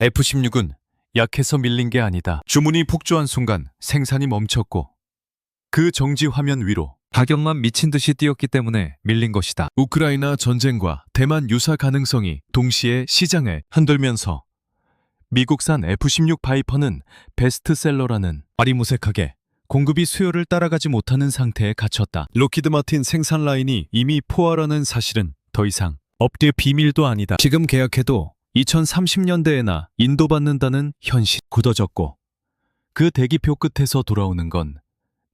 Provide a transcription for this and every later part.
F-16은 약해서 밀린 게 아니다. 주문이 폭주한 순간 생산이 멈췄고 그 정지 화면 위로 가격만 미친 듯이 뛰었기 때문에 밀린 것이다. 우크라이나 전쟁과 대만 유사 가능성이 동시에 시장을 흔들면서 미국산 F-16 바이퍼는 베스트셀러라는 말이 무색하게 공급이 수요를 따라가지 못하는 상태에 갇혔다. 록히드 마틴 생산 라인이 이미 포화라는 사실은 더 이상 업계 비밀도 아니다. 지금 계약해도 2030년대에나 인도받는다는 현실 굳어졌고 그 대기표 끝에서 돌아오는 건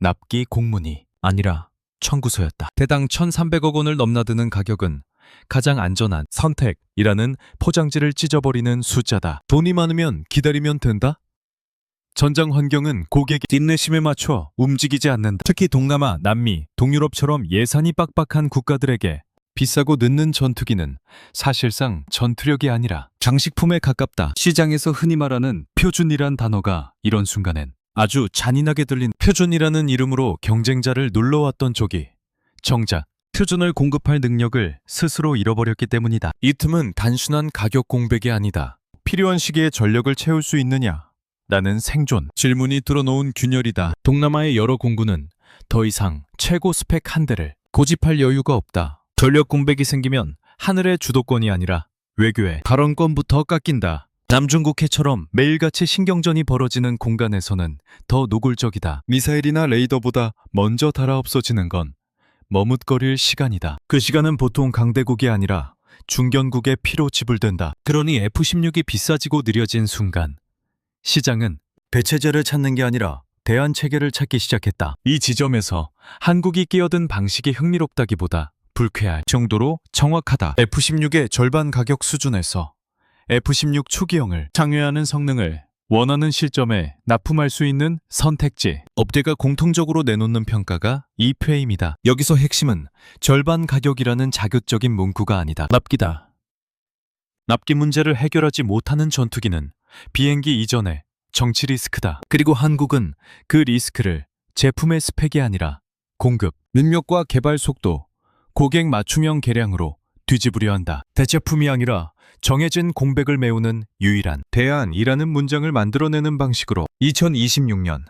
납기 공문이 아니라 청구서였다. 대당 1,300억 원을 넘나드는 가격은 가장 안전한 선택이라는 포장지를 찢어버리는 숫자다. 돈이 많으면 기다리면 된다? 전장 환경은 고객의 인내심에 맞춰 움직이지 않는다. 특히 동남아, 남미, 동유럽처럼 예산이 빡빡한 국가들에게 비싸고 늦는 전투기는 사실상 전투력이 아니라 장식품에 가깝다. 시장에서 흔히 말하는 표준이란 단어가 이런 순간엔 아주 잔인하게 들린 표준이라는 이름으로 경쟁자를 눌러왔던 쪽이 정작 표준을 공급할 능력을 스스로 잃어버렸기 때문이다. 이 틈은 단순한 가격 공백이 아니다. 필요한 시기에 전력을 채울 수 있느냐? 라는 생존 질문이 들어놓은 균열이다. 동남아의 여러 공군은 더 이상 최고 스펙 한 대를 고집할 여유가 없다. 전력 공백이 생기면 하늘의 주도권이 아니라 외교의 발언권부터 깎인다. 남중국해처럼 매일같이 신경전이 벌어지는 공간에서는 더 노골적이다. 미사일이나 레이더보다 먼저 달아 없어지는 건 머뭇거릴 시간이다. 그 시간은 보통 강대국이 아니라 중견국의 피로 지불된다. 그러니 F-16이 비싸지고 느려진 순간 시장은 배체제를 찾는 게 아니라 대안 체계를 찾기 시작했다. 이 지점에서 한국이 끼어든 방식이 흥미롭다기보다 불쾌할 정도로 정확하다. F-16의 절반 가격 수준에서 F-16 초기형을 장려하는 성능을 원하는 시점에 납품할 수 있는 선택지. 업계가 공통적으로 내놓는 평가가 이 프레임이다. 여기서 핵심은 절반 가격이라는 자극적인 문구가 아니다. 납기다. 납기 문제를 해결하지 못하는 전투기는 비행기 이전에 정치 리스크다. 그리고 한국은 그 리스크를 제품의 스펙이 아니라 공급, 능력과 개발 속도, 고객 맞춤형 개량으로 뒤집으려 한다. 대체품이 아니라 정해진 공백을 메우는 유일한 대안이라는 문장을 만들어내는 방식으로 2026년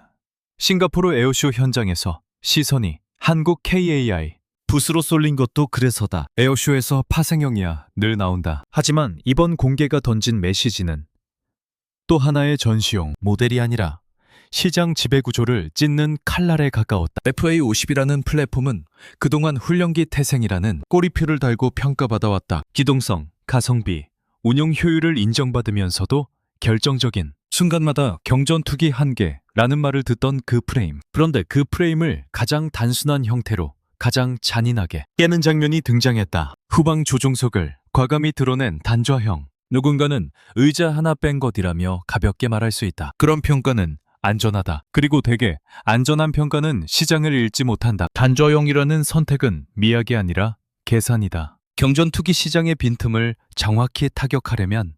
싱가포르 에어쇼 현장에서 시선이 한국 KAI 붓으로 쏠린 것도 그래서다. 에어쇼에서 파생형이야 늘 나온다. 하지만 이번 공개가 던진 메시지는 또 하나의 전시용 모델이 아니라 시장 지배구조를 찢는 칼날에 가까웠다. FA-50이라는 플랫폼은 그동안 훈련기 태생이라는 꼬리표를 달고 평가받아왔다. 기동성, 가성비, 운용 효율을 인정받으면서도 결정적인 순간마다 경전투기 한계라는 말을 듣던 그 프레임. 그런데 그 프레임을 가장 단순한 형태로 가장 잔인하게 깨는 장면이 등장했다. 후방 조종석을 과감히 드러낸 단좌형. 누군가는 의자 하나 뺀 것이라며 가볍게 말할 수 있다. 그런 평가는 안전하다. 그리고 대개 안전한 평가는 시장을 읽지 못한다. 단좌형이라는 선택은 미학이 아니라 계산이다. 경전투기 시장의 빈틈을 정확히 타격하려면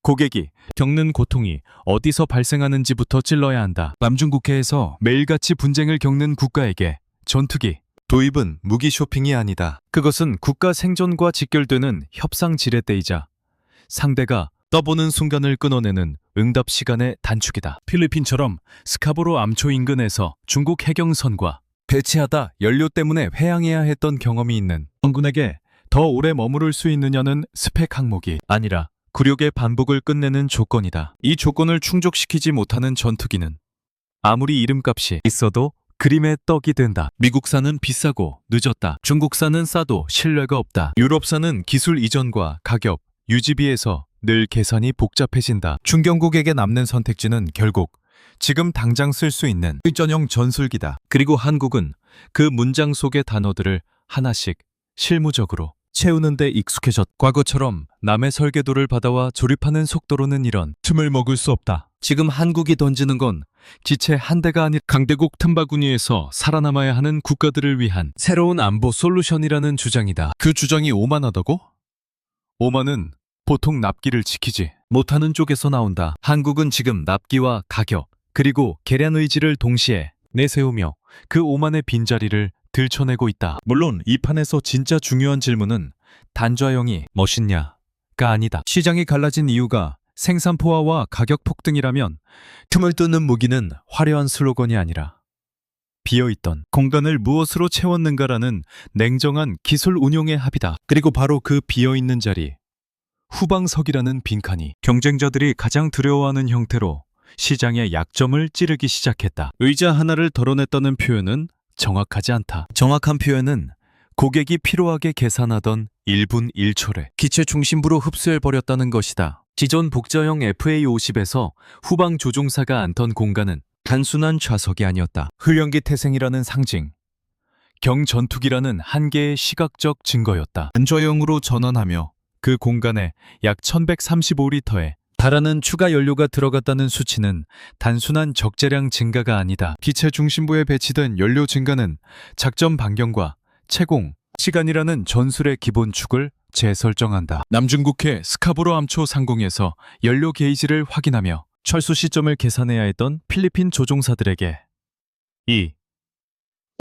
고객이 겪는 고통이 어디서 발생하는지부터 찔러야 한다. 남중국해에서 매일같이 분쟁을 겪는 국가에게 전투기 도입은 무기 쇼핑이 아니다. 그것은 국가 생존과 직결되는 협상 지렛대이자 상대가 떠보는 순간을 끊어내는 응답 시간의 단축이다. 필리핀처럼 스카보로 암초 인근에서 중국 해경선과 배치하다 연료 때문에 회항해야 했던 경험이 있는 정군에게 더 오래 머무를 수 있느냐는 스펙 항목이 아니라 굴욕의 반복을 끝내는 조건이다. 이 조건을 충족시키지 못하는 전투기는 아무리 이름값이 있어도 그림의 떡이 된다. 미국산은 비싸고 늦었다. 중국산은 싸도 신뢰가 없다. 유럽산은 기술 이전과 가격, 유지비에서 늘 계산이 복잡해진다. 중견국에게 남는 선택지는 결국 지금 당장 쓸 수 있는 전용 전술기다. 그리고 한국은 그 문장 속의 단어들을 하나씩 실무적으로 채우는 데 익숙해졌다. 과거처럼 남의 설계도를 받아와 조립하는 속도로는 이런 틈을 먹을 수 없다. 지금 한국이 던지는 건 기체 한 대가 아닌 강대국 틈바구니에서 살아남아야 하는 국가들을 위한 새로운 안보 솔루션이라는 주장이다. 그 주장이 오만하다고? 오만은 보통 납기를 지키지 못하는 쪽에서 나온다. 한국은 지금 납기와 가격 그리고 개량 의지를 동시에 내세우며 그 오만의 빈자리를 들춰내고 있다. 물론 이 판에서 진짜 중요한 질문은 단좌형이 멋있냐가 아니다. 시장이 갈라진 이유가 생산 포화와 가격 폭등이라면 틈을 뚫는 무기는 화려한 슬로건이 아니라 비어있던 공간을 무엇으로 채웠는가라는 냉정한 기술 운용의 합이다. 그리고 바로 그 비어있는 자리, 후방석이라는 빈칸이 경쟁자들이 가장 두려워하는 형태로 시장의 약점을 찌르기 시작했다. 의자 하나를 덜어냈다는 표현은 정확하지 않다. 정확한 표현은 고객이 피로하게 계산하던 1분 1초를 기체 중심부로 흡수해버렸다는 것이다. 기존 복저형 FA50에서 후방 조종사가 앉던 공간은 단순한 좌석이 아니었다. 훈련기 태생이라는 상징, 경전투기라는 한계의 시각적 증거였다. 단저형으로 전환하며 그 공간에 약 1135리터의 달하는 추가 연료가 들어갔다는 수치는 단순한 적재량 증가가 아니다. 기체 중심부에 배치된 연료 증가는 작전 반경과 채공, 시간이라는 전술의 기본축을 재설정한다. 남중국해 스카보로 암초 상공에서 연료 게이지를 확인하며 철수 시점을 계산해야 했던 필리핀 조종사들에게 이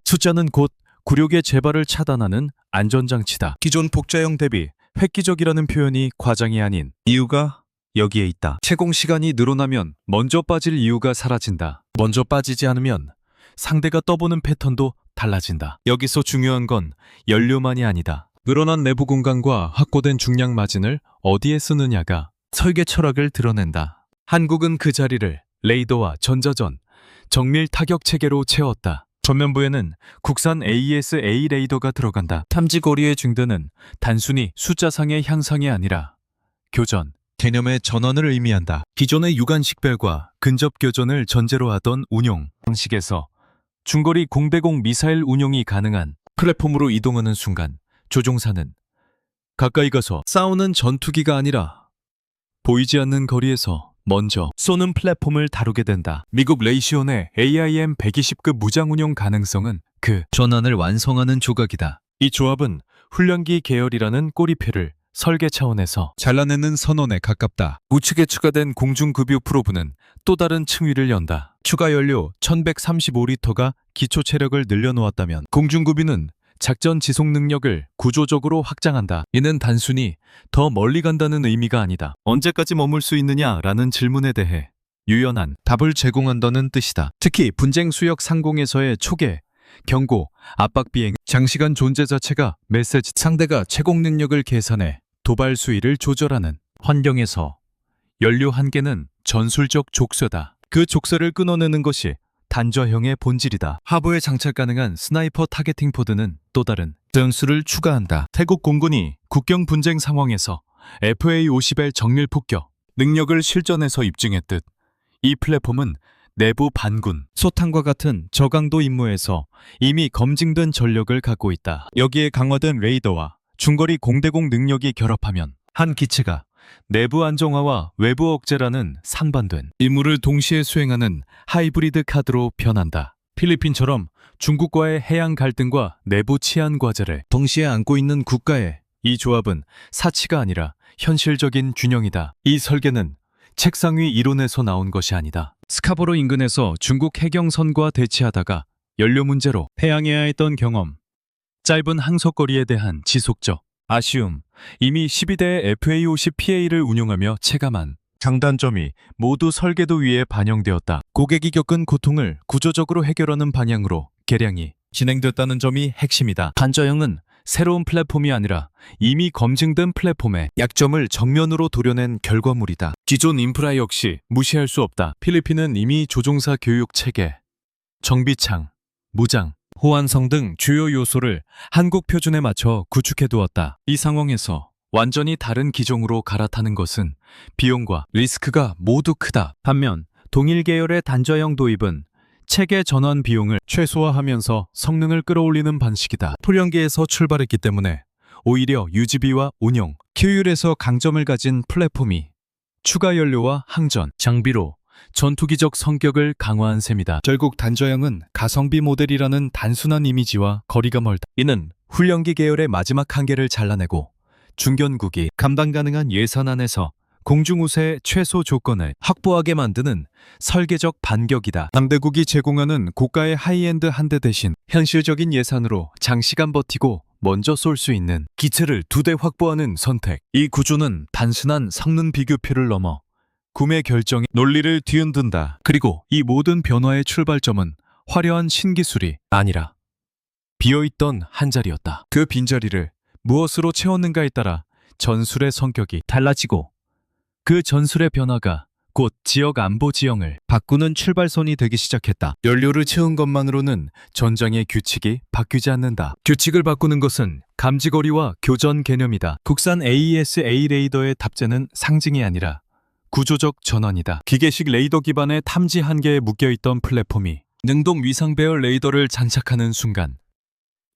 숫자는 곧 굴욕의 재발을 차단하는 안전장치다. 기존 복자형 대비 획기적이라는 표현이 과장이 아닌 이유가 여기에 있다. 채공 시간이 늘어나면 먼저 빠질 이유가 사라진다. 먼저 빠지지 않으면 상대가 떠보는 패턴도 달라진다. 여기서 중요한 건 연료만이 아니다. 늘어난 내부 공간과 확보된 중량 마진을 어디에 쓰느냐가 설계 철학을 드러낸다. 한국은 그 자리를 레이더와 전자전, 정밀 타격 체계로 채웠다. 전면부에는 국산 AES-A 레이더가 들어간다. 탐지 거리의 증대는 단순히 숫자상의 향상이 아니라 교전, 개념의 전환을 의미한다. 기존의 유관 식별과 근접 교전을 전제로 하던 운용 방식에서 중거리 공대공 미사일 운용이 가능한 플랫폼으로 이동하는 순간 조종사는 가까이 가서 싸우는 전투기가 아니라 보이지 않는 거리에서 먼저 쏘는 플랫폼을 다루게 된다. 미국 레이시온의 AIM-120급 무장 운용 가능성은 그 전환을 완성하는 조각이다. 이 조합은 훈련기 계열이라는 꼬리표를 설계 차원에서 잘라내는 선언에 가깝다. 우측에 추가된 공중급유 프로브는 또 다른 층위를 연다. 추가 연료 1135리터가 기초 체력을 늘려놓았다면 공중급유는 작전 지속 능력을 구조적으로 확장한다. 이는 단순히 더 멀리 간다는 의미가 아니다. 언제까지 머물 수 있느냐라는 질문에 대해 유연한 답을 제공한다는 뜻이다. 특히 분쟁 수역 상공에서의 초계, 경고, 압박 비행, 장시간 존재 자체가 메시지 상대가 채공 능력을 계산해 도발 수위를 조절하는 환경에서 연료 한계는 전술적 족쇄다. 그 족쇄를 끊어내는 것이 단저형의 본질이다. 하부에 장착 가능한 스나이퍼 타겟팅 포드는 또 다른 변수를 추가한다. 태국 공군이 국경 분쟁 상황에서 FA-50의 정밀 폭격 능력을 실전에서 입증했듯 이 플랫폼은 내부 반군, 소탕과 같은 저강도 임무에서 이미 검증된 전력을 갖고 있다. 여기에 강화된 레이더와 중거리 공대공 능력이 결합하면 한 기체가 내부 안정화와 외부 억제라는 상반된 임무를 동시에 수행하는 하이브리드 카드로 변한다. 필리핀처럼 중국과의 해양 갈등과 내부 치안 과제를 동시에 안고 있는 국가의 이 조합은 사치가 아니라 현실적인 균형이다. 이 설계는 책상 위 이론에서 나온 것이 아니다. 스카보로 인근에서 중국 해경선과 대치하다가 연료 문제로 해양해야 했던 경험, 짧은 항속거리에 대한 지속적 아쉬움, 이미 12대의 FA-50PA를 운용하며 체감한 장단점이 모두 설계도 위에 반영되었다. 고객이 겪은 고통을 구조적으로 해결하는 방향으로 개량이 진행됐다는 점이 핵심이다. 단저형은 새로운 플랫폼이 아니라 이미 검증된 플랫폼의 약점을 정면으로 도려낸 결과물이다. 기존 인프라 역시 무시할 수 없다. 필리핀은 이미 조종사 교육 체계, 정비창, 무장, 호환성 등 주요 요소를 한국 표준에 맞춰 구축해두었다. 이 상황에서 완전히 다른 기종으로 갈아타는 것은 비용과 리스크가 모두 크다. 반면 동일 계열의 단저형 도입은 체계 전환 비용을 최소화하면서 성능을 끌어올리는 방식이다. 훈련기에서 출발했기 때문에 오히려 유지비와 운영, 효율에서 강점을 가진 플랫폼이 추가 연료와 항전, 장비로 전투기적 성격을 강화한 셈이다. 결국 단저형은 가성비 모델이라는 단순한 이미지와 거리가 멀다. 이는 훈련기 계열의 마지막 한계를 잘라내고 중견국이 감당 가능한 예산 안에서 공중우세의 최소 조건을 확보하게 만드는 설계적 반격이다. 상대국이 제공하는 고가의 하이엔드 한 대 대신 현실적인 예산으로 장시간 버티고 먼저 쏠 수 있는 기체를 2대 확보하는 선택. 이 구조는 단순한 성능 비교표를 넘어 구매 결정의 논리를 뒤흔든다. 그리고 이 모든 변화의 출발점은 화려한 신기술이 아니라 비어있던 한 자리였다. 그 빈자리를 무엇으로 채웠는가에 따라 전술의 성격이 달라지고 그 전술의 변화가 곧 지역 안보 지형을 바꾸는 출발선이 되기 시작했다. 연료를 채운 것만으로는 전장의 규칙이 바뀌지 않는다. 규칙을 바꾸는 것은 감지거리와 교전 개념이다. 국산 AES-A 레이더의 탑재는 상징이 아니라 구조적 전환이다. 기계식 레이더 기반의 탐지 한계에 묶여있던 플랫폼이 능동 위상 배열 레이더를 장착하는 순간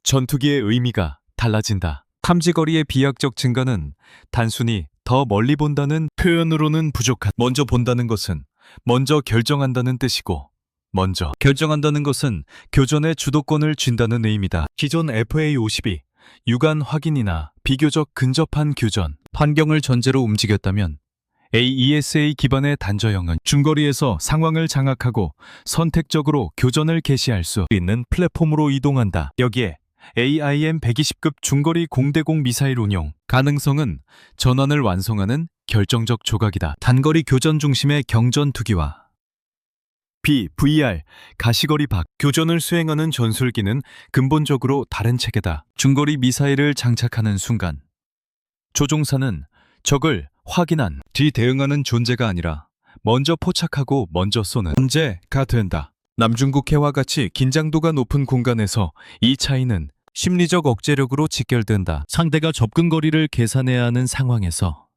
전투기의 의미가 달라진다. 탐지거리의 비약적 증가는 단순히 더 멀리 본다는 표현으로는 부족하다. 먼저 본다는 것은 먼저 결정한다는 뜻이고 먼저 결정한다는 것은 교전의 주도권을 쥔다는 의미다. 기존 FA-52 유관 확인이나 비교적 근접한 교전 환경을 전제로 움직였다면 AESA 기반의 단저형은 중거리에서 상황을 장악하고 선택적으로 교전을 개시할 수 있는 플랫폼으로 이동한다. 여기에 AIM-120급 중거리 공대공 미사일 운용 가능성은 전환을 완성하는 결정적 조각이다. 단거리 교전 중심의 경전투기와 BVR 가시거리 밖 교전을 수행하는 전술기는 근본적으로 다른 체계다. 중거리 미사일을 장착하는 순간 조종사는 적을 확인한 뒤 대응하는 존재가 아니라 먼저 포착하고 먼저 쏘는 존재가 된다. 남중국해와 같이 긴장도가 높은 공간에서 이 차이는 심리적 억제력으로 직결된다. 상대가 접근 거리를 계산해야 하는 상황에서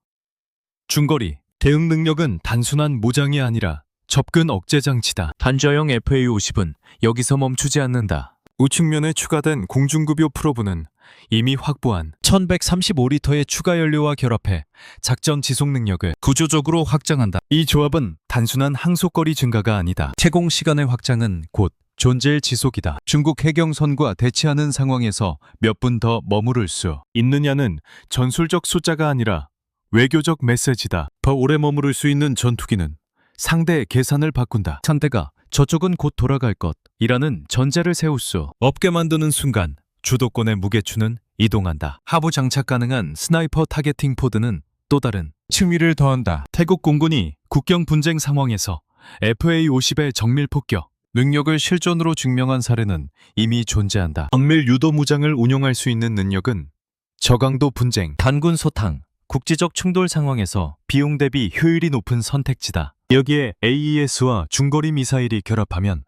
중거리 대응 능력은 단순한 무장이 아니라 접근 억제 장치다. 단저형 FA-50은 여기서 멈추지 않는다. 우측면에 추가된 공중급요 프로브는 이미 확보한 1135리터의 추가 연료와 결합해 작전 지속 능력을 구조적으로 확장한다. 이 조합은 단순한 항속거리 증가가 아니다. 채공 시간의 확장은 곧 존재의 지속이다. 중국 해경선과 대치하는 상황에서 몇 분 더 머무를 수 있느냐는 전술적 숫자가 아니라 외교적 메시지다. 더 오래 머무를 수 있는 전투기는 상대의 계산을 바꾼다. 상대가 저쪽은 곧 돌아갈 것이라는 전제를 세울 수 없게 만드는 순간 주도권의 무게추는 이동한다. 하부 장착 가능한 스나이퍼 타겟팅 포드는 또 다른 층위를 더한다. 태국 공군이 국경 분쟁 상황에서 FA-50의 정밀 폭격 능력을 실전으로 증명한 사례는 이미 존재한다. 정밀 유도 무장을 운용할 수 있는 능력은 저강도 분쟁, 단군 소탕, 국지적 충돌 상황에서 비용 대비 효율이 높은 선택지다. 여기에 AES와 중거리 미사일이 결합하면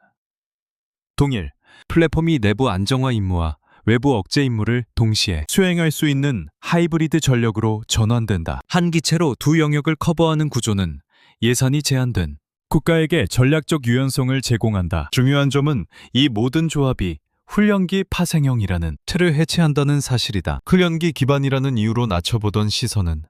동일 플랫폼이 내부 안정화 임무와 외부 억제 임무를 동시에 수행할 수 있는 하이브리드 전력으로 전환된다. 한 기체로 두 영역을 커버하는 구조는 예산이 제한된 국가에게 전략적 유연성을 제공한다. 중요한 점은 이 모든 조합이 훈련기 파생형이라는 틀을 해체한다는 사실이다. 훈련기 기반이라는 이유로 낮춰보던 시선은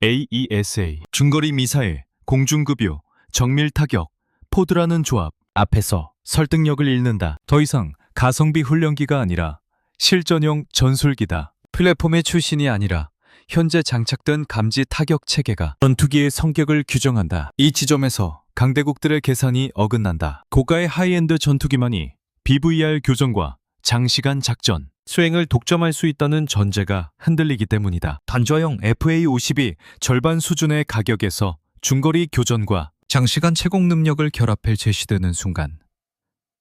AESA, 중거리 미사일, 공중급유, 정밀 타격, 포드라는 조합 앞에서 설득력을 잃는다. 더 이상 가성비 훈련기가 아니라 실전용 전술기다. 플랫폼의 출신이 아니라 현재 장착된 감지 타격 체계가 전투기의 성격을 규정한다. 이 지점에서 강대국들의 계산이 어긋난다. 고가의 하이엔드 전투기만이 BVR 교전과 장시간 작전, 수행을 독점할 수 있다는 전제가 흔들리기 때문이다. 단저형 FA-50이 절반 수준의 가격에서 중거리 교전과 장시간 채공 능력을 결합해 제시되는 순간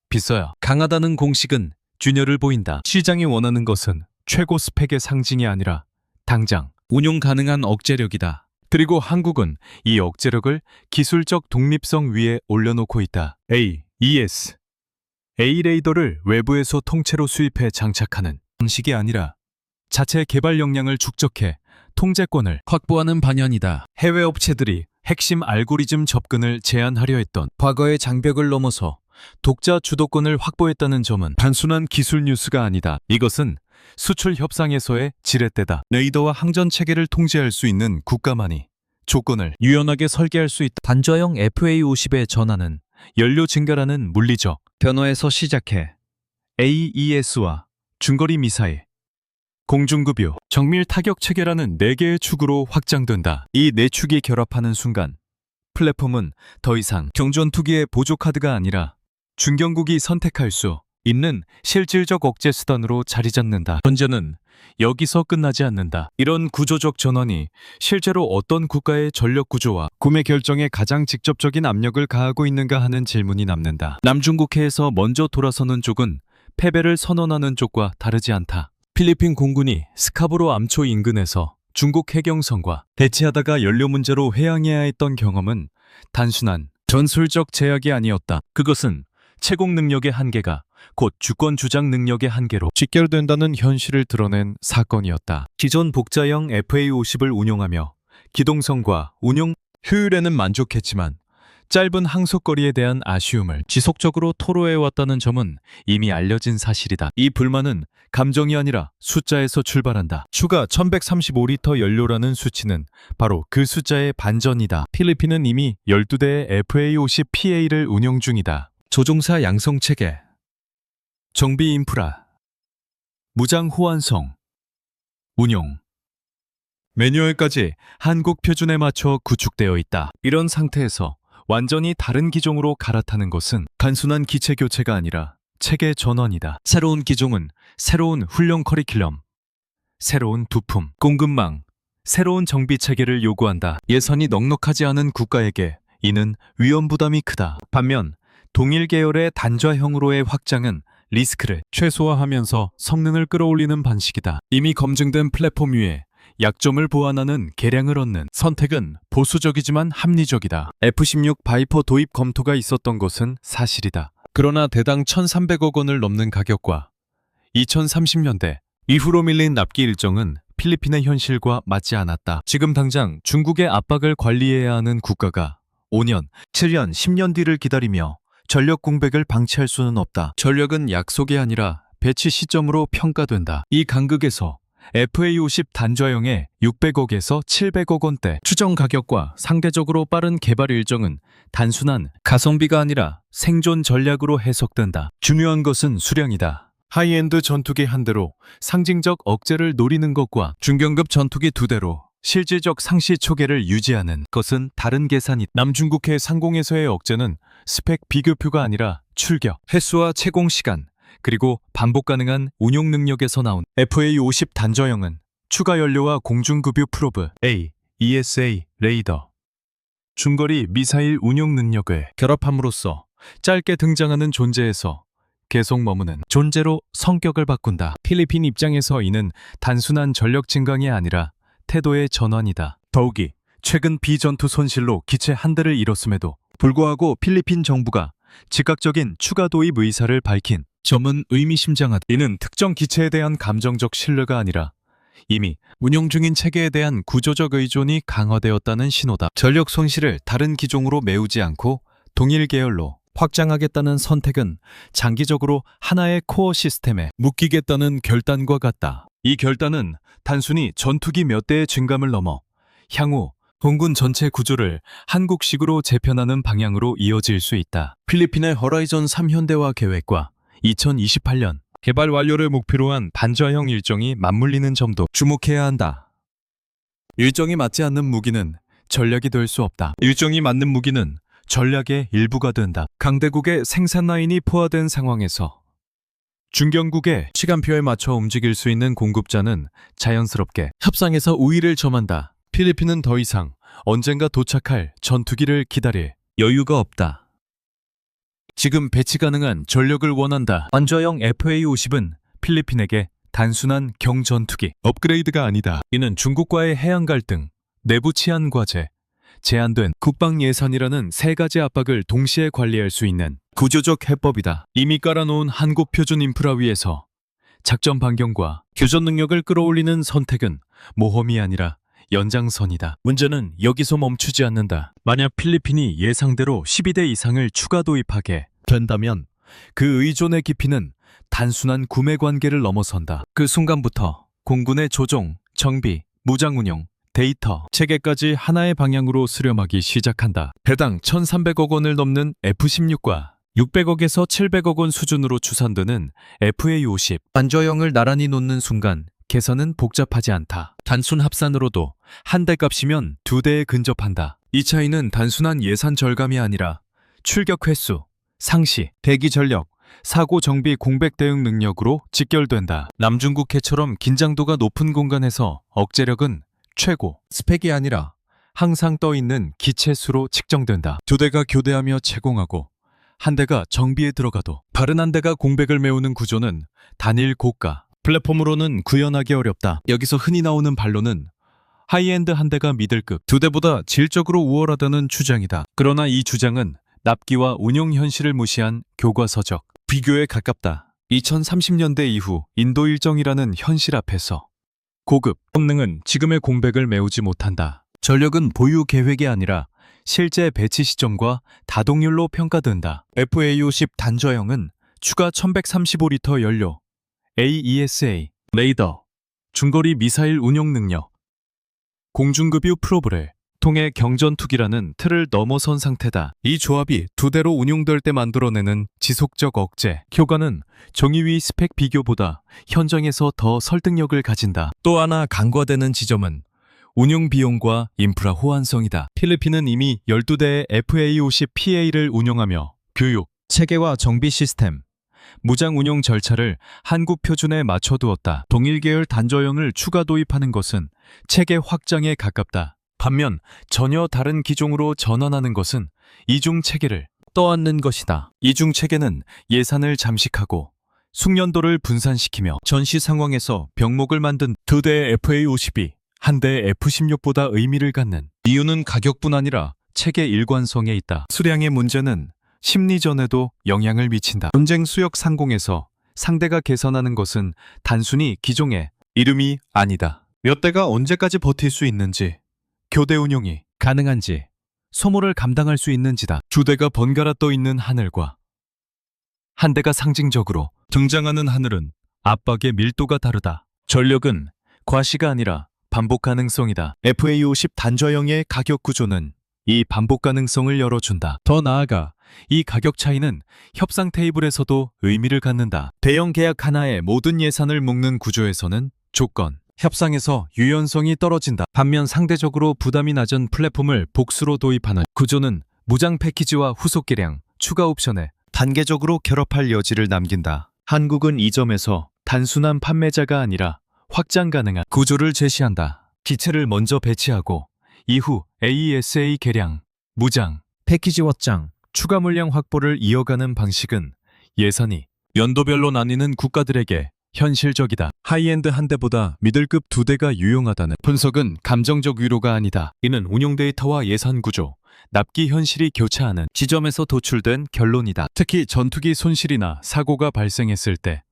비싸야 강하다는 공식은 균열을 보인다. 시장이 원하는 것은 최고 스펙의 상징이 아니라 당장 운용 가능한 억제력이다. 그리고 한국은 이 억제력을 기술적 독립성 위에 올려놓고 있다. AES A 레이더를 외부에서 통째로 수입해 장착하는 방식이 아니라 자체 개발 역량을 축적해 통제권을 확보하는 방향이다. 해외 업체들이 핵심 알고리즘 접근을 제한하려 했던 과거의 장벽을 넘어서 독자 주도권을 확보했다는 점은 단순한 기술 뉴스가 아니다. 이것은 수출 협상에서의 지렛대다. 레이더와 항전 체계를 통제할 수 있는 국가만이 조건을 유연하게 설계할 수 있다. 단저형 FA-50의 전환은 연료 증가라는 물리적 변화에서 시작해 AES와 중거리 미사일, 공중급유, 정밀 타격 체계라는 4개의 축으로 확장된다. 이 4축이 결합하는 순간 플랫폼은 더 이상 경전투기의 보조 카드가 아니라 중견국이 선택할 수 있는 실질적 억제 수단으로 자리 잡는다. 전제는 여기서 끝나지 않는다. 이런 구조적 전환이 실제로 어떤 국가의 전력 구조와 구매 결정에 가장 직접적인 압력을 가하고 있는가 하는 질문이 남는다. 남중국해에서 먼저 돌아서는 쪽은 패배를 선언하는 쪽과 다르지 않다. 필리핀 공군이 스카보로 암초 인근에서 중국 해경선과 대치하다가 연료 문제로 회항해야 했던 경험은 단순한 전술적 제약이 아니었다. 그것은 채공 능력의 한계가 곧 주권 주장 능력의 한계로 직결된다는 현실을 드러낸 사건이었다. 기존 복자형 FA-50을 운용하며 기동성과 운용 효율에는 만족했지만 짧은 항속거리에 대한 아쉬움을 지속적으로 토로해왔다는 점은 이미 알려진 사실이다. 이 불만은 감정이 아니라 숫자에서 출발한다. 추가 1135리터 연료라는 수치는 바로 그 숫자의 반전이다. 필리핀은 이미 12대의 FA-50PA를 운용 중이다. 조종사 양성체계, 정비 인프라, 무장 호환성, 운용, 매뉴얼까지 한국 표준에 맞춰 구축되어 있다. 이런 상태에서 완전히 다른 기종으로 갈아타는 것은 단순한 기체 교체가 아니라 체계 전환이다. 새로운 기종은 새로운 훈련 커리큘럼, 새로운 부품, 공급망, 새로운 정비 체계를 요구한다. 예산이 넉넉하지 않은 국가에게 이는 위험 부담이 크다. 반면 동일 계열의 단좌형으로의 확장은 리스크를 최소화하면서 성능을 끌어올리는 방식이다. 이미 검증된 플랫폼 위에 약점을 보완하는 개량을 얻는 선택은 보수적이지만 합리적이다. F-16 바이퍼 도입 검토가 있었던 것은 사실이다. 그러나 대당 1,300억 원을 넘는 가격과 2030년대 이후로 밀린 납기 일정은 필리핀의 현실과 맞지 않았다. 지금 당장 중국의 압박을 관리해야 하는 국가가 5년, 7년, 10년 뒤를 기다리며 전력 공백을 방치할 수는 없다. 전력은 약속이 아니라 배치 시점으로 평가된다. 이 간극에서 FA-50 단좌형의 600억에서 700억 원대 추정 가격과 상대적으로 빠른 개발 일정은 단순한 가성비가 아니라 생존 전략으로 해석된다. 중요한 것은 수량이다. 하이엔드 전투기 한 대로 상징적 억제를 노리는 것과 중견급 전투기 2대로 실질적 상시 초계를 유지하는 것은 다른 계산이. 남중국해 상공에서의 억제는 스펙 비교표가 아니라 출격, 횟수와 채공 시간, 그리고 반복 가능한 운용 능력에서 나온 FA-50 단좌형은 추가 연료와 공중급유 프로브, ESA, 레이더, 중거리 미사일 운용 능력을 결합함으로써 짧게 등장하는 존재에서 계속 머무는 존재로 성격을 바꾼다. 필리핀 입장에서 이는 단순한 전력 증강이 아니라 태도의 전환이다. 더욱이 최근 비전투 손실로 기체 한 대를 잃었음에도 불구하고 필리핀 정부가 즉각적인 추가 도입 의사를 밝힌 점은 의미심장하다. 이는 특정 기체에 대한 감정적 신뢰가 아니라 이미 운영 중인 체계에 대한 구조적 의존이 강화되었다는 신호다. 전력 손실을 다른 기종으로 메우지 않고 동일 계열로 확장하겠다는 선택은 장기적으로 하나의 코어 시스템에 묶이겠다는 결단과 같다. 이 결단은 단순히 전투기 몇 대의 증감을 넘어 향후 공군 전체 구조를 한국식으로 재편하는 방향으로 이어질 수 있다. 필리핀의 허라이전 3현대화 계획과 2028년 개발 완료를 목표로 한 단좌형 일정이 맞물리는 점도 주목해야 한다. 일정이 맞지 않는 무기는 전략이 될 수 없다. 일정이 맞는 무기는 전략의 일부가 된다. 강대국의 생산 라인이 포화된 상황에서 중견국의 시간표에 맞춰 움직일 수 있는 공급자는 자연스럽게 협상에서 우위를 점한다. 필리핀은 더 이상 언젠가 도착할 전투기를 기다릴 여유가 없다. 지금 배치 가능한 전력을 원한다. 단좌형 FA-50은 필리핀에게 단순한 경전투기 업그레이드가 아니다. 이는 중국과의 해양 갈등, 내부 치안 과제, 제한된 국방 예산이라는 세 가지 압박을 동시에 관리할 수 있는 구조적 해법이다. 이미 깔아놓은 한국 표준 인프라 위에서 작전 반경과 교전 능력을 끌어올리는 선택은 모험이 아니라 연장선이다. 문제는 여기서 멈추지 않는다. 만약 필리핀이 예상대로 12대 이상을 추가 도입하게 된다면 그 의존의 깊이는 단순한 구매 관계를 넘어선다. 그 순간부터 공군의 조종, 정비, 무장 운영, 데이터, 체계까지 하나의 방향으로 수렴하기 시작한다. 배당 1,300억 원을 넘는 F-16과 600억에서 700억 원 수준으로 추산되는 FA-50 단좌형을 나란히 놓는 순간 계산은 복잡하지 않다. 단순 합산으로도 한 대 값이면 두 대에 근접한다. 이 차이는 단순한 예산 절감이 아니라 출격 횟수, 상시, 대기 전력, 사고 정비 공백 대응 능력으로 직결된다. 남중국해처럼 긴장도가 높은 공간에서 억제력은 최고. 스펙이 아니라 항상 떠있는 기체수로 측정된다. 두 대가 교대하며 채공하고 한 대가 정비에 들어가도 다른 한 대가 공백을 메우는 구조는 단일 고가. 플랫폼으로는 구현하기 어렵다. 여기서 흔히 나오는 반론은 하이엔드 한 대가 미들급, 두 대보다 질적으로 우월하다는 주장이다. 그러나 이 주장은 납기와 운용 현실을 무시한 교과서적, 비교에 가깝다. 2030년대 이후 인도 일정이라는 현실 앞에서 고급 성능은 지금의 공백을 메우지 못한다. 전력은 보유 계획이 아니라 실제 배치 시점과 다동률로 평가된다. FA50 단저형은 추가 1135리터 연료, AESA, 레이더, 중거리 미사일 운용 능력, 공중급유 프로브를 통해 경전투기라는 틀을 넘어선 상태다. 이 조합이 두 대로 운용될 때 만들어내는 지속적 억제 효과는 정의위 스펙 비교보다 현장에서 더 설득력을 가진다. 또 하나 간과되는 지점은 운용 비용과 인프라 호환성이다. 필리핀은 이미 12대의 FA50PA를 운용하며 교육, 체계와 정비 시스템, 무장 운용 절차를 한국 표준에 맞춰두었다. 동일 계열 단저형을 추가 도입하는 것은 체계 확장에 가깝다. 반면 전혀 다른 기종으로 전환하는 것은 이중 체계를 떠안는 것이다. 이중 체계는 예산을 잠식하고 숙련도를 분산시키며 전시 상황에서 병목을 만든 두 대의 FA50이 한 대의 F16보다 의미를 갖는 이유는 가격뿐 아니라 체계 일관성에 있다. 수량의 문제는 심리전에도 영향을 미친다. 전쟁 수역 상공에서 상대가 개선하는 것은 단순히 기종의 이름이 아니다. 몇 대가 언제까지 버틸 수 있는지, 교대 운용이 가능한지, 소모를 감당할 수 있는지다. 두 대가 번갈아 떠 있는 하늘과 한 대가 상징적으로 등장하는 하늘은 압박의 밀도가 다르다. 전력은 과시가 아니라 반복 가능성이다. FA50 단저형의 가격 구조는 이 반복 가능성을 열어준다. 더 나아가 이 가격 차이는 협상 테이블에서도 의미를 갖는다. 대형 계약 하나에 모든 예산을 묶는 구조에서는 조건, 협상에서 유연성이 떨어진다. 반면 상대적으로 부담이 낮은 플랫폼을 복수로 도입하는 구조는 무장 패키지와 후속 개량, 추가 옵션에 단계적으로 결합할 여지를 남긴다. 한국은 이 점에서 단순한 판매자가 아니라 확장 가능한 구조를 제시한다. 기체를 먼저 배치하고 이후 AESA 개량, 무장, 패키지 확장, 추가 물량 확보를 이어가는 방식은 예산이 연도별로 나뉘는 국가들에게 현실적이다. 하이엔드 한 대보다 미들급 두 대가 유용하다는 분석은 감정적 위로가 아니다. 이는 운용 데이터와 예산 구조, 납기 현실이 교차하는 지점에서 도출된 결론이다. 특히 전투기 손실이나 사고가 발생했을 때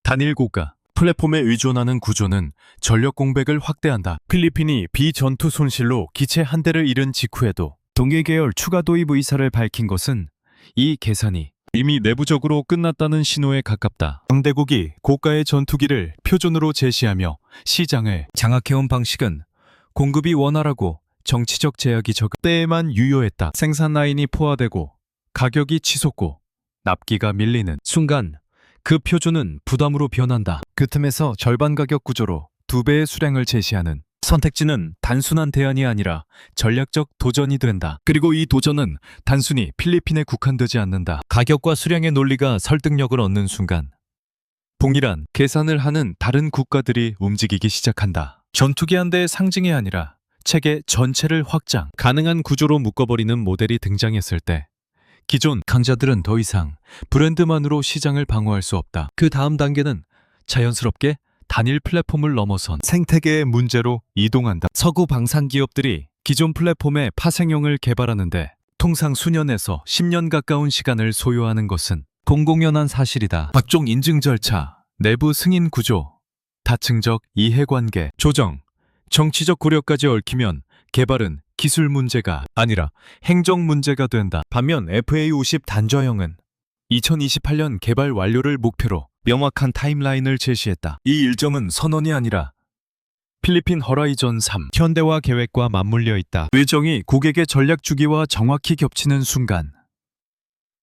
단일 고가 플랫폼에 의존하는 구조는 전력 공백을 확대한다. 필리핀이 비전투 손실로 기체 한 대를 잃은 직후에도 동일 계열 추가 도입 의사를 밝힌 것은 이 계산이 이미 내부적으로 끝났다는 신호에 가깝다. 상대국이 고가의 전투기를 표준으로 제시하며 시장을 장악해온 방식은 공급이 원활하고 정치적 제약이 적은 때에만 유효했다. 생산 라인이 포화되고 가격이 치솟고 납기가 밀리는 순간 그 표준은 부담으로 변한다. 그 틈에서 절반 가격 구조로 두 배의 수량을 제시하는 선택지는 단순한 대안이 아니라 전략적 도전이 된다. 그리고 이 도전은 단순히 필리핀에 국한되지 않는다. 가격과 수량의 논리가 설득력을 얻는 순간 동일한 계산을 하는 다른 국가들이 움직이기 시작한다. 전투기 한 대의 상징이 아니라 체계 전체를 확장, 가능한 구조로 묶어버리는 모델이 등장했을 때 기존 강자들은 더 이상 브랜드만으로 시장을 방어할 수 없다. 그 다음 단계는 자연스럽게 단일 플랫폼을 넘어선 생태계의 문제로 이동한다. 서구 방산 기업들이 기존 플랫폼의 파생형을 개발하는데 통상 수년에서 10년 가까운 시간을 소요하는 것은 공공연한 사실이다. 각종 인증 절차, 내부 승인 구조, 다층적 이해관계, 조정, 정치적 고려까지 얽히면 개발은 기술 문제가 아니라 행정 문제가 된다. 반면 FA50 단저형은 2028년 개발 완료를 목표로 명확한 타임라인을 제시했다. 이 일정은 선언이 아니라 필리핀 허라이전 3 현대화 계획과 맞물려 있다. 의정이 고객의 전략 주기와 정확히 겹치는 순간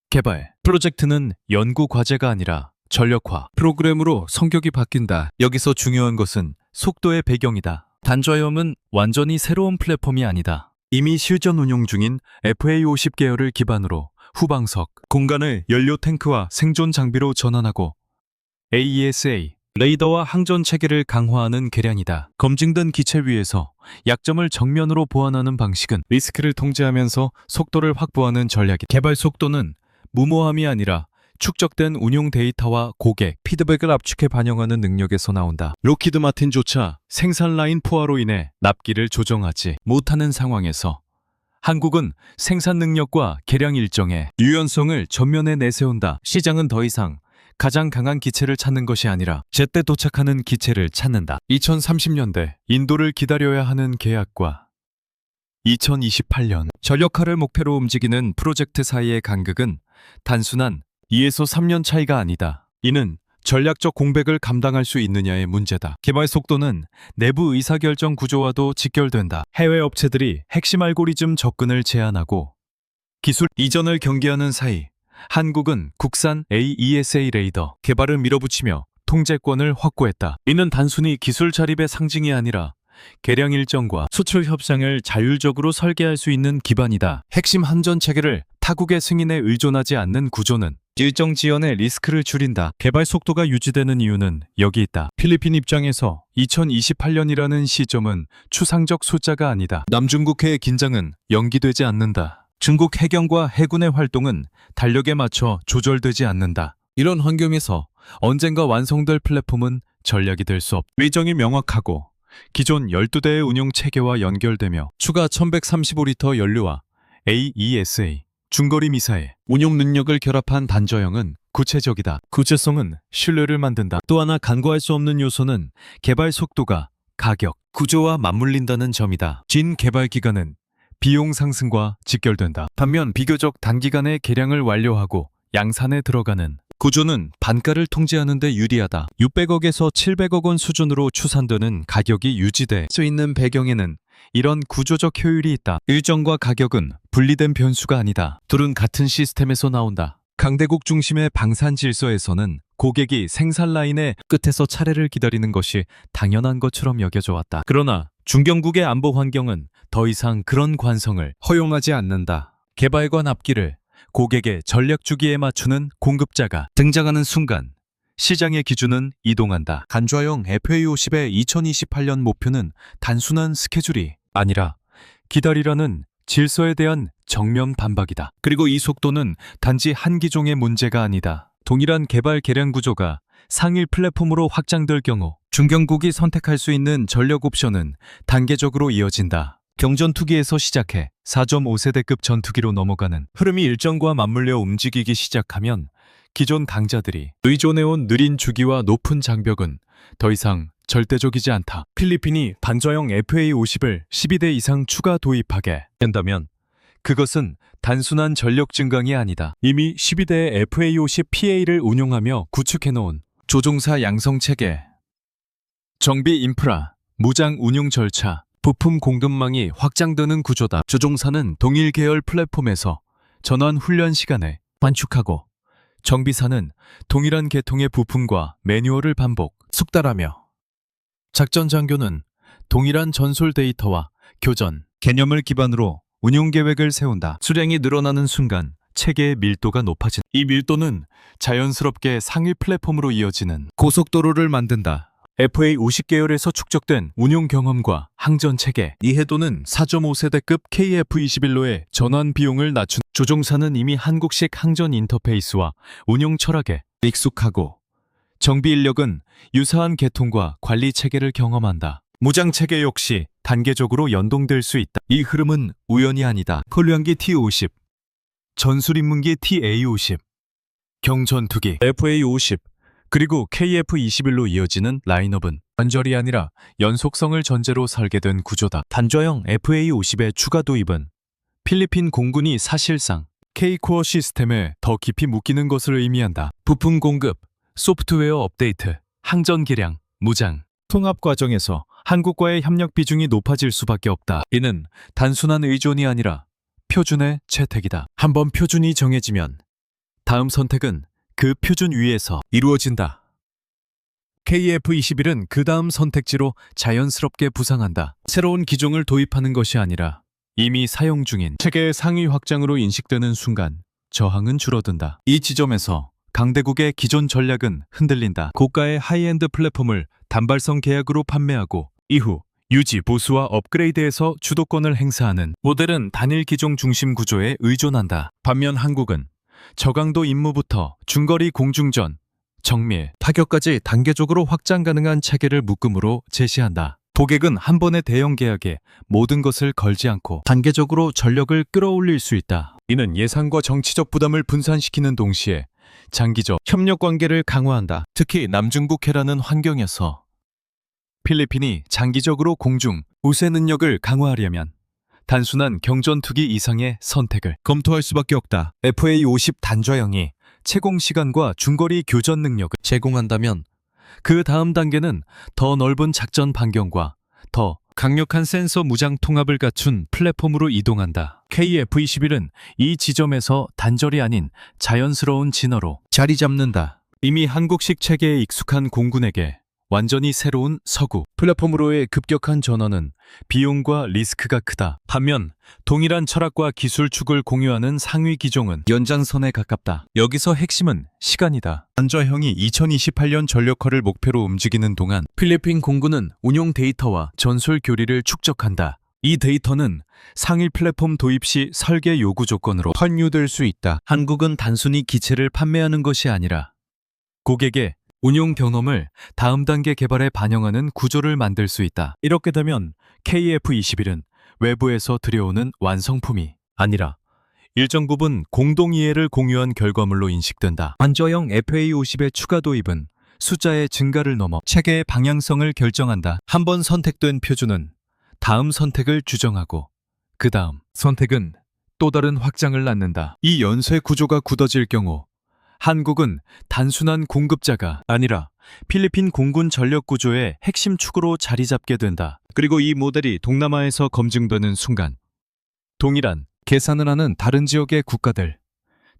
개발 프로젝트는 연구 과제가 아니라 전력화 프로그램으로 성격이 바뀐다. 여기서 중요한 것은 속도의 배경이다. 단저형은 완전히 새로운 플랫폼이 아니다. 이미 실전 운용 중인 FA50 계열을 기반으로 후방석, 공간을 연료 탱크와 생존 장비로 전환하고 AESA, 레이더와 항전 체계를 강화하는 개량이다. 검증된 기체 위에서 약점을 정면으로 보완하는 방식은 리스크를 통제하면서 속도를 확보하는 전략이다. 개발 속도는 무모함이 아니라 축적된 운용 데이터와 고객 피드백을 압축해 반영하는 능력에서 나온다. 로키드 마틴조차 생산 라인 포화로 인해 납기를 조정하지 못하는 상황에서 한국은 생산 능력과 개량 일정의 유연성을 전면에 내세운다. 시장은 더 이상 가장 강한 기체를 찾는 것이 아니라 제때 도착하는 기체를 찾는다. 2030년대 인도를 기다려야 하는 계약과 2028년 전력화를 목표로 움직이는 프로젝트 사이의 간극은 단순한 2에서 3년 차이가 아니다. 이는 전략적 공백을 감당할 수 있느냐의 문제다. 개발 속도는 내부 의사결정 구조와도 직결된다. 해외 업체들이 핵심 알고리즘 접근을 제한하고 기술 이전을 경계하는 사이 한국은 국산 AESA 레이더 개발을 밀어붙이며 통제권을 확보했다. 이는 단순히 기술 자립의 상징이 아니라 개량 일정과 수출 협상을 자율적으로 설계할 수 있는 기반이다. 핵심 한전 체계를 타국의 승인에 의존하지 않는 구조는 일정 지연의 리스크를 줄인다. 개발 속도가 유지되는 이유는 여기 있다. 필리핀 입장에서 2028년이라는 시점은 추상적 숫자가 아니다. 남중국해의 긴장은 연기되지 않는다. 중국 해경과 해군의 활동은 달력에 맞춰 조절되지 않는다. 이런 환경에서 언젠가 완성될 플랫폼은 전략이 될 수 없다. 일정이 명확하고 기존 12대의 운용 체계와 연결되며 추가 1135리터 연료와 AESA, 중거리 미사일, 운용 능력을 결합한 단저형은 구체적이다. 구체성은 신뢰를 만든다. 또 하나 간과할 수 없는 요소는 개발 속도가 가격, 구조와 맞물린다는 점이다. 긴 개발 기간은 비용 상승과 직결된다. 반면 비교적 단기간에 개량을 완료하고 양산에 들어가는 구조는 반가를 통제하는 데 유리하다. 600억에서 700억 원 수준으로 추산되는 가격이 유지될 수 있는 배경에는 이런 구조적 효율이 있다. 일정과 가격은 분리된 변수가 아니다. 둘은 같은 시스템에서 나온다. 강대국 중심의 방산 질서에서는 고객이 생산 라인의 끝에서 차례를 기다리는 것이 당연한 것처럼 여겨져 왔다. 그러나 중견국의 안보 환경은 더 이상 그런 관성을 허용하지 않는다. 개발과 납기를 고객의 전략 주기에 맞추는 공급자가 등장하는 순간 시장의 기준은 이동한다. 간좌형 FA50의 2028년 목표는 단순한 스케줄이 아니라 기다리라는 질서에 대한 정면 반박이다. 그리고 이 속도는 단지 한 기종의 문제가 아니다. 동일한 개발 개량 구조가 상일 플랫폼으로 확장될 경우 중견국이 선택할 수 있는 전력 옵션은 단계적으로 이어진다. 경전투기에서 시작해 4.5세대급 전투기로 넘어가는 흐름이 일정과 맞물려 움직이기 시작하면 기존 강자들이 의존해온 느린 주기와 높은 장벽은 더 이상 절대적이지 않다. 필리핀이 반저형 FA50을 12대 이상 추가 도입하게 된다면 그것은 단순한 전력 증강이 아니다. 이미 12대의 FA50PA를 운용하며 구축해놓은 조종사 양성체계, 정비 인프라, 무장 운용 절차, 부품 공급망이 확장되는 구조다. 조종사는 동일 계열 플랫폼에서 전환 훈련 시간을 단축하고 정비사는 동일한 계통의 부품과 매뉴얼을 반복, 숙달하며 작전 장교는 동일한 전술 데이터와 교전, 개념을 기반으로 운용 계획을 세운다. 수량이 늘어나는 순간 체계의 밀도가 높아진다. 이 밀도는 자연스럽게 상위 플랫폼으로 이어지는 고속도로를 만든다. FA 50계열에서 축적된 운용 경험과 항전 체계, 이해도는 4.5세대급 KF-21로의 전환 비용을 낮춘. 조종사는 이미 한국식 항전 인터페이스와 운용 철학에 익숙하고 정비 인력은 유사한 계통과 관리 체계를 경험한다. 무장 체계 역시 단계적으로 연동될 수 있다. 이 흐름은 우연이 아니다. 폴량기 T-50, 전술인문기 TA-50, 경전투기 FA-50, 그리고 KF-21로 이어지는 라인업은 단절이 아니라 연속성을 전제로 설계된 구조다. 단좌형 FA-50의 추가 도입은 필리핀 공군이 사실상 K-코어 시스템에 더 깊이 묶이는 것을 의미한다. 부품 공급, 소프트웨어 업데이트, 항전 기량, 무장, 통합 과정에서 한국과의 협력 비중이 높아질 수밖에 없다. 이는 단순한 의존이 아니라 표준의 채택이다. 한번 표준이 정해지면 다음 선택은 그 표준 위에서 이루어진다. KF-21은 그 다음 선택지로 자연스럽게 부상한다. 새로운 기종을 도입하는 것이 아니라 이미 사용 중인 체계의 상위 확장으로 인식되는 순간 저항은 줄어든다. 이 지점에서 강대국의 기존 전략은 흔들린다. 고가의 하이엔드 플랫폼을 단발성 계약으로 판매하고 이후 유지, 보수와 업그레이드에서 주도권을 행사하는 모델은 단일 기종 중심 구조에 의존한다. 반면 한국은 저강도 임무부터 중거리 공중전, 정밀, 타격까지 단계적으로 확장 가능한 체계를 묶음으로 제시한다. 고객은 한 번의 대형 계약에 모든 것을 걸지 않고 단계적으로 전력을 끌어올릴 수 있다. 이는 예산과 정치적 부담을 분산시키는 동시에 장기적 협력 관계를 강화한다. 특히 남중국해라는 환경에서 필리핀이 장기적으로 공중, 우세 능력을 강화하려면 단순한 경전투기 이상의 선택을 검토할 수밖에 없다. FA-50 단좌형이 채공 시간과 중거리 교전 능력을 제공한다면 그 다음 단계는 더 넓은 작전 반경과 더 강력한 센서 무장 통합을 갖춘 플랫폼으로 이동한다. KF-21은 이 지점에서 단절이 아닌 자연스러운 진화로 자리 잡는다. 이미 한국식 체계에 익숙한 공군에게 완전히 새로운 서구 플랫폼으로의 급격한 전환은 비용과 리스크가 크다. 반면 동일한 철학과 기술 축을 공유하는 상위 기종은 연장선에 가깝다. 여기서 핵심은 시간이다. 단좌형이 2028년 전력화를 목표로 움직이는 동안 필리핀 공군은 운용 데이터와 전술 교리를 축적한다. 이 데이터는 상위 플랫폼 도입 시 설계 요구 조건으로 환유될 수 있다. 한국은 단순히 기체를 판매하는 것이 아니라 고객의 운용 경험을 다음 단계 개발에 반영하는 구조를 만들 수 있다. 이렇게 되면 KF-21은 외부에서 들여오는 완성품이 아니라 일정 부분 공동 이해를 공유한 결과물로 인식된다. 단좌형 FA-50의 추가 도입은 숫자의 증가를 넘어 체계의 방향성을 결정한다. 한 번 선택된 표준은 다음 선택을 주정하고 그 다음 선택은 또 다른 확장을 낳는다. 이 연쇄 구조가 굳어질 경우 한국은 단순한 공급자가 아니라 필리핀 공군 전력 구조의 핵심 축으로 자리 잡게 된다. 그리고 이 모델이 동남아에서 검증되는 순간 동일한 계산을 하는 다른 지역의 국가들,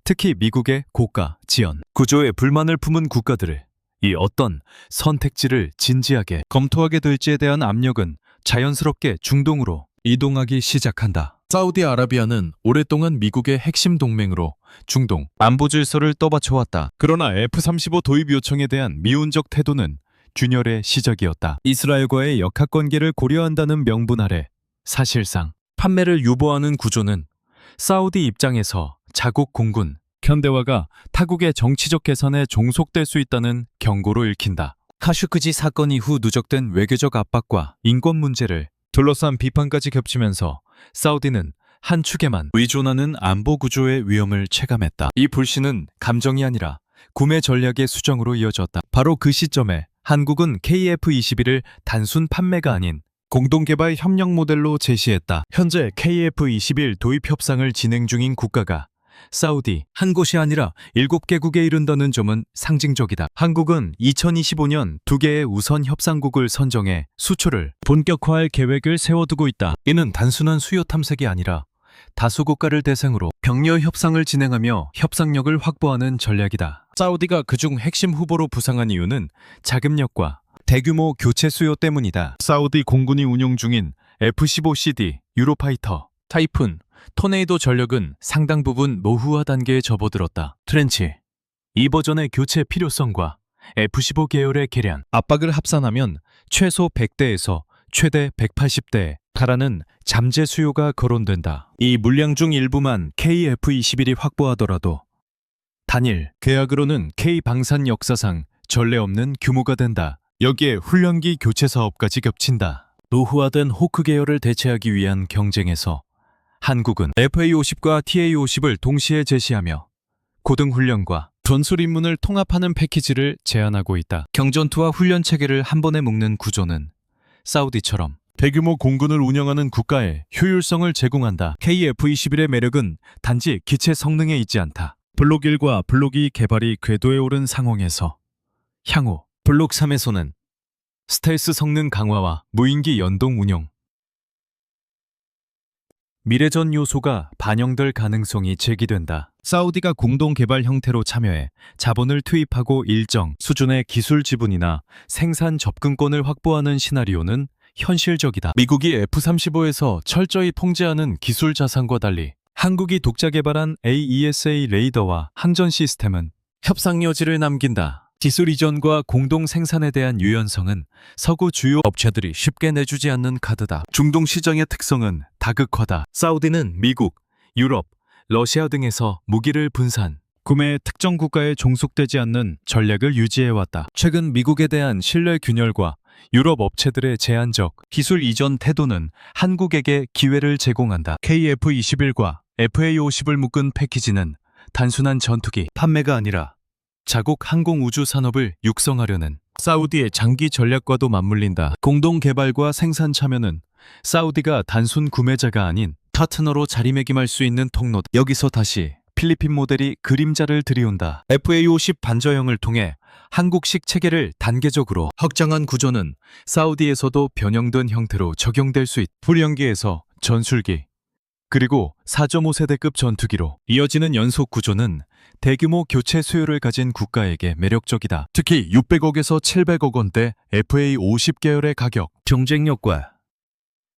특히 미국의 고가, 지연, 구조에 불만을 품은 국가들을 이 어떤 선택지를 진지하게 검토하게 될지에 대한 압력은 자연스럽게 중동으로 이동하기 시작한다. 사우디아라비아는 오랫동안 미국의 핵심 동맹으로 중동 안보 질서를 떠받쳐왔다. 그러나 F-35 도입 요청에 대한 미온적 태도는 균열의 시작이었다. 이스라엘과의 역학관계를 고려한다는 명분 아래 사실상 판매를 유보하는 구조는 사우디 입장에서 자국 공군, 현대화가 타국의 정치적 계산에 종속될 수 있다는 경고로 읽힌다. 카슈크지 사건 이후 누적된 외교적 압박과 인권 문제를 둘러싼 비판까지 겹치면서 사우디는 한 축에만 의존하는 안보 구조의 위험을 체감했다. 이 불신은 감정이 아니라 구매 전략의 수정으로 이어졌다. 바로 그 시점에 한국은 KF-21을 단순 판매가 아닌 공동개발 협력 모델로 제시했다. 현재 KF-21 도입 협상을 진행 중인 국가가 사우디 한 곳이 아니라 7개국에 이른다는 점은 상징적이다. 한국은 2025년 2개의 우선 협상국을 선정해 수출을 본격화할 계획을 세워두고 있다. 이는 단순한 수요 탐색이 아니라 다수 국가를 대상으로 격려 협상을 진행하며 협상력을 확보하는 전략이다. 사우디가 그중 핵심 후보로 부상한 이유는 자금력과 대규모 교체 수요 때문이다. 사우디 공군이 운용 중인 F-15CD, 유로파이터, 타이푼, 토네이도 전력은 상당 부분 노후화 단계에 접어들었다. 트렌치, 이 버전의 교체 필요성과 F-15 계열의 개량, 압박을 합산하면 최소 100대에서 최대 180대에 달하는 잠재 수요가 거론된다. 이 물량 중 일부만 KF-21이 확보하더라도 단일 계약으로는 K방산 역사상 전례 없는 규모가 된다. 여기에 훈련기 교체 사업까지 겹친다. 노후화된 호크 계열을 대체하기 위한 경쟁에서 한국은 FA-50과 TA-50을 동시에 제시하며 고등훈련과 전술 임무를 통합하는 패키지를 제안하고 있다. 경전투와 훈련 체계를 한 번에 묶는 구조는 사우디처럼 대규모 공군을 운영하는 국가에 효율성을 제공한다. KF-21의 매력은 단지 기체 성능에 있지 않다. 블록 1과 블록 2 개발이 궤도에 오른 상황에서 향후 블록 3에서는 스텔스 성능 강화와 무인기 연동 운용, 미래전 요소가 반영될 가능성이 제기된다. 사우디가 공동 개발 형태로 참여해 자본을 투입하고 일정 수준의 기술 지분이나 생산 접근권을 확보하는 시나리오는 현실적이다. 미국이 F-35에서 철저히 통제하는 기술 자산과 달리 한국이 독자 개발한 AESA 레이더와 항전 시스템은 협상 여지를 남긴다. 기술 이전과 공동 생산에 대한 유연성은 서구 주요 업체들이 쉽게 내주지 않는 카드다. 중동 시장의 특성은 다극화다. 사우디는 미국, 유럽, 러시아 등에서 무기를 분산, 구매에 특정 국가에 종속되지 않는 전략을 유지해왔다. 최근 미국에 대한 신뢰 균열과 유럽 업체들의 제한적 기술 이전 태도는 한국에게 기회를 제공한다. KF-21과 FA-50을 묶은 패키지는 단순한 전투기 판매가 아니라 자국 항공우주 산업을 육성하려는 사우디의 장기 전략과도 맞물린다. 공동 개발과 생산 참여는 사우디가 단순 구매자가 아닌 파트너로 자리매김할 수 있는 통로다. 여기서 다시 필리핀 모델이 그림자를 들이운다. FA-50 반저형을 통해 한국식 체계를 단계적으로 확장한 구조는 사우디에서도 변형된 형태로 적용될 수 있다. 불연기에서 전술기, 그리고 4.5세대급 전투기로 이어지는 연속 구조는 대규모 교체 수요를 가진 국가에게 매력적이다. 특히 600억에서 700억 원대 FA-50 계열의 가격, 경쟁력과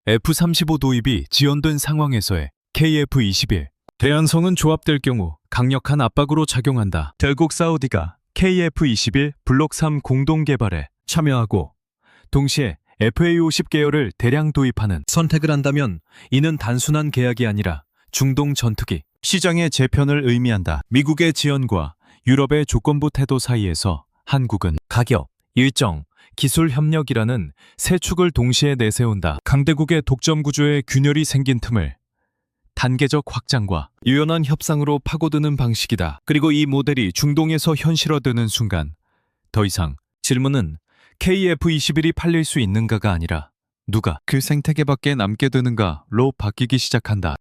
F-35 도입이 지연된 상황에서의 KF-21, 대안성은 조합될 경우 강력한 압박으로 작용한다. 결국 사우디가 KF-21 블록 3 공동 개발에 참여하고 동시에 FA-50 계열을 대량 도입하는 선택을 한다면 이는 단순한 계약이 아니라 중동 전투기 시장의 재편을 의미한다. 미국의 지원과 유럽의 조건부 태도 사이에서 한국은 가격, 일정, 기술 협력이라는 세 축을 동시에 내세운다. 강대국의 독점 구조에 균열이 생긴 틈을 단계적 확장과 유연한 협상으로 파고드는 방식이다. 그리고 이 모델이 중동에서 현실화되는 순간 더 이상 질문은 KF-21이 팔릴 수 있는가가 아니라 누가 그 생태계밖에 남게 되는가로 바뀌기 시작한다.